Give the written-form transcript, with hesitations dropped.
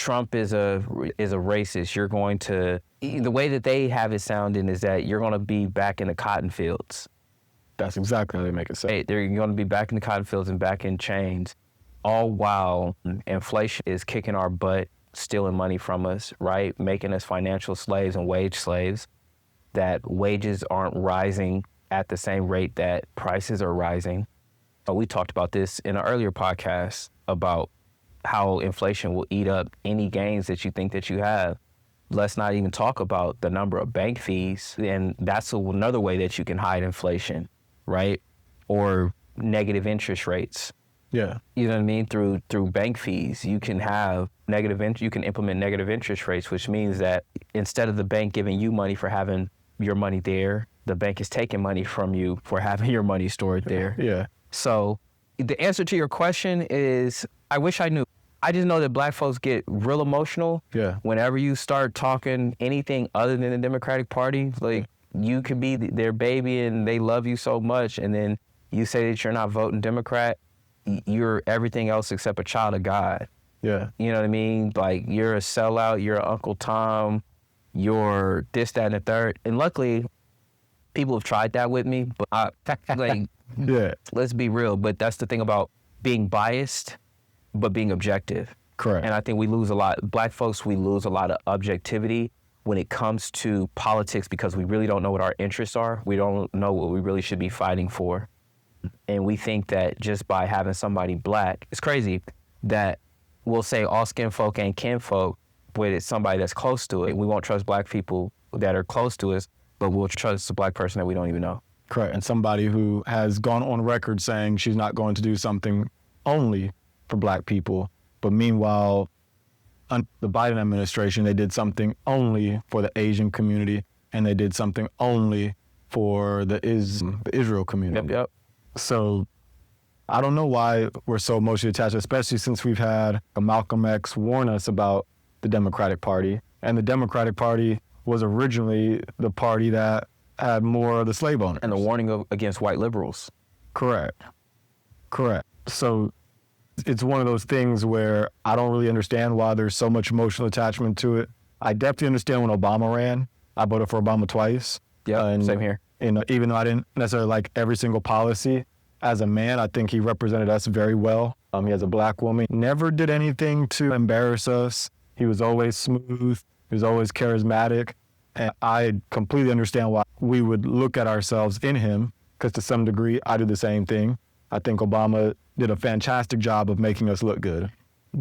Trump is a racist. You're going to, the way that they have it sounding is that you're going to be back in the cotton fields. That's exactly how they make it sound. They're going to be back in the cotton fields and back in chains, all while inflation is kicking our butt, stealing money from us, right? Making us financial slaves and wage slaves, that wages aren't rising at the same rate that prices are rising. We talked about this in an earlier podcast about how inflation will eat up any gains that you think that you have. Let's not even talk about the number of bank fees. And that's another way that you can hide inflation, right? Or negative interest rates. Yeah. You know what I mean? Through bank fees, you can have you can implement negative interest rates, which means that instead of the bank giving you money for having your money there, the bank is taking money from you for having your money stored there. Yeah. So the answer to your question is, I wish I knew. I just know that black folks get real emotional whenever you start talking anything other than the Democratic Party. Like, you could be their baby and they love you so much, and then you say that you're not voting Democrat, you're everything else except a child of God. Yeah. You know what I mean? Like, you're a sellout, you're Uncle Tom, you're this, that, and the third. And luckily, people have tried that with me, but let's be real. But that's the thing about being biased, but being objective. Correct. And I think we lose a lot. Black folks, we lose a lot of objectivity when it comes to politics because we really don't know what our interests are. We don't know what we really should be fighting for. And we think that just by having somebody black, it's crazy that we'll say all skin folk ain't kinfolk, but it's somebody that's close to it. We won't trust black people that are close to us, but we'll trust a black person that we don't even know. Correct. And somebody who has gone on record saying she's not going to do something only for black people. But meanwhile, under the Biden administration, they did something only for the Asian community, and they did something only for the Israel community. Yep. So I don't know why we're so emotionally attached, especially since we've had a Malcolm X warn us about the Democratic Party. And the Democratic Party was originally the party that had more of the slave owners. And the warning against white liberals. Correct. So it's one of those things where I don't really understand why there's so much emotional attachment to it. I definitely understand when Obama ran. I voted for Obama twice. Yeah, same here. And even though I didn't necessarily like every single policy, as a man, I think he represented us very well. He has a black woman. Never did anything to embarrass us. He was always smooth. He was always charismatic. And I completely understand why we would look at ourselves in him, because to some degree, I do the same thing. I think Obama did a fantastic job of making us look good.